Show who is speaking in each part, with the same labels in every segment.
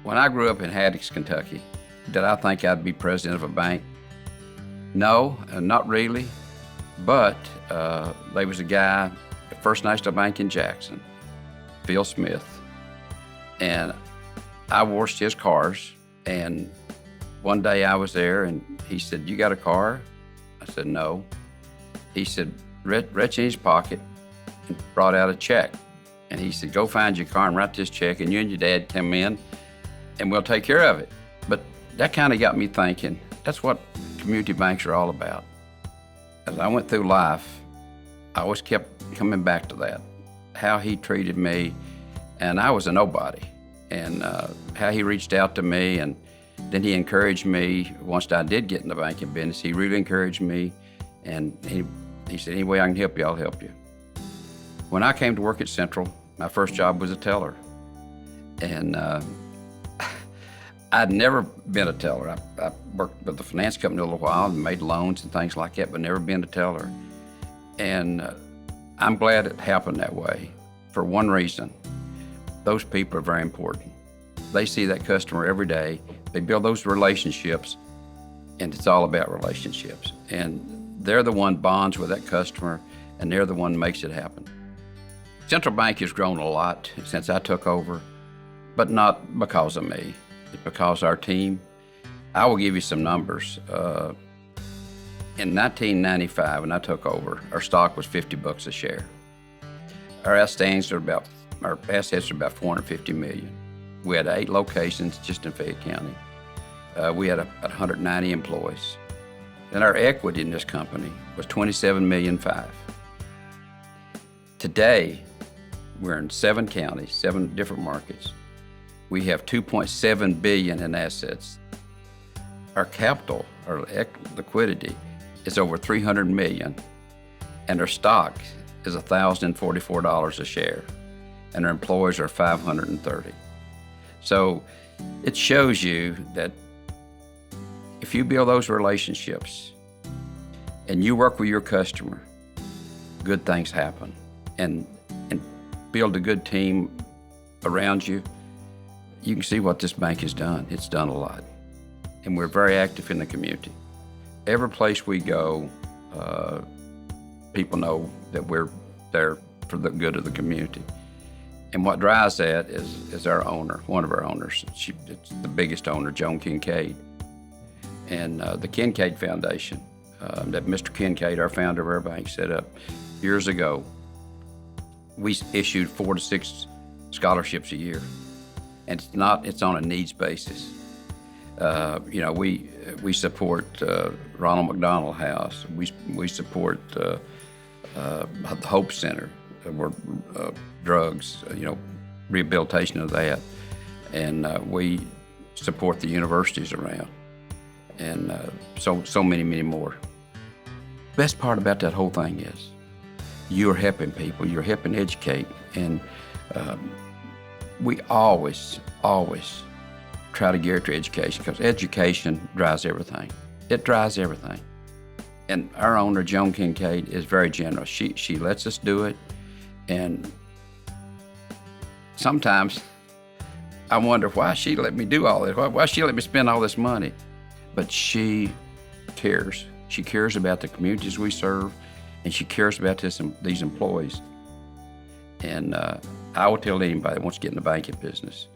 Speaker 1: When I grew up in Haddix, Kentucky, did I think I'd be president of a bank? No, not really. But there was a guy at First National Bank in Jackson, Phil Smith, and I washed his cars. And one day I was there, and he said, "You got a car?" I said, "No." He said, reached in his pocket and brought out a check. And he said, "Go find your car and write this check, and you and your dad come in, and we'll take care of it." But that kind of got me thinking, that's what community banks are all about. As I went through life, I always kept coming back to that, how he treated me, and I was a nobody, and how he reached out to me, and then he encouraged me. Once I did get in the banking business, he really encouraged me, and he said, "Any way I can help you, I'll help you." When I came to work at Central, my first job was a teller, and I'd never been a teller. I worked with the finance company a little while and made loans and things like that, but never been a teller. And I'm glad it happened that way for one reason. Those people are very important. They see that customer every day. They build those relationships, and it's all about relationships. And they're the one bonds with that customer, and they're the one makes it happen. Central Bank has grown a lot since I took over, but not because of me. It's because our team. I will give you some numbers. In 1995, when I took over, our stock was $50 a share. Our assets are about $450 million. We had 8 locations just in Fayette County. We had 190 employees. And our equity in this company was $27.5 million. Today, we're in 7 counties, 7 different markets. We have $2.7 billion in assets. Our capital, our liquidity, is over $300 million, and our stock is $1,044 a share, and our employees are 530. So it shows you that if you build those relationships and you work with your customer, good things happen. And build a good team around you, you can see what this bank has done. It's done a lot. And we're very active in the community. Every place we go, people know that we're there for the good of the community. And what drives that is our owner, one of our owners. It's the biggest owner, Joan Kincaid. And the Kincaid Foundation, that Mr. Kincaid, our founder of our bank, set up years ago. We issued 4 to 6 scholarships a year. And it's on a needs basis. We support Ronald McDonald House. We support the Hope Center, where drugs, rehabilitation of that. And we support the universities around. And so many, many more. Best part about that whole thing is you're helping people, you're helping educate, and we always try to gear to education, because education drives everything. It drives everything. And our owner, Joan Kincaid, is very generous. She lets us do it, and sometimes I wonder why she let me do all this, why she let me spend all this money. But she cares. She cares about the communities we serve, and she cares about these employees. And I will tell anybody that wants to get in the banking business,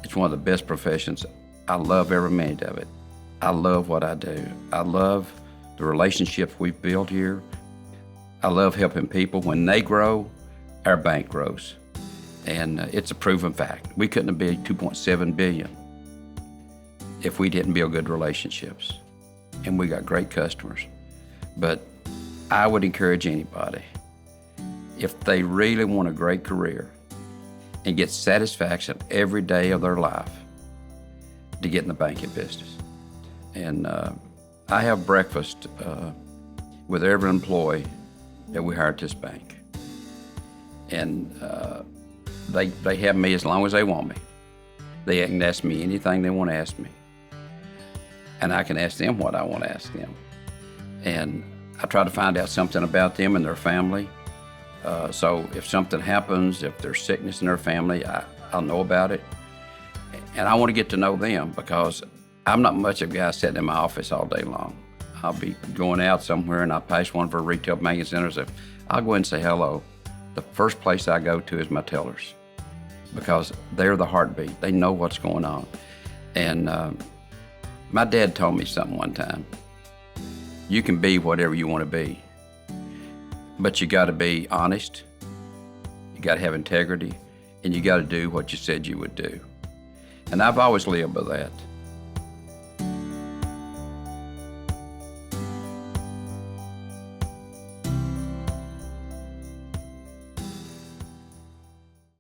Speaker 1: it's one of the best professions. I love every minute of it. I love what I do. I love the relationships we've built here. I love helping people. When they grow, our bank grows. And it's a proven fact. We couldn't have been $2.7 billion if we didn't build good relationships. And we got great customers. But I would encourage anybody, if they really want a great career and get satisfaction every day of their life, to get in the banking business. And I have breakfast with every employee that we hire at this bank. And they have me as long as they want me. They can ask me anything they want to ask me. And I can ask them what I want to ask them. And I try to find out something about them and their family. So if something happens, if there's sickness in their family, I'll know about it. And I want to get to know them because I'm not much of a guy sitting in my office all day long. I'll be going out somewhere and I pass one of our retail banking centers. I'll go in and say hello. The first place I go to is my tellers because they're the heartbeat. They know what's going on. And my dad told me something one time. You can be whatever you want to be, but you got to be honest, you got to have integrity, and you got to do what you said you would do. And I've always lived by that.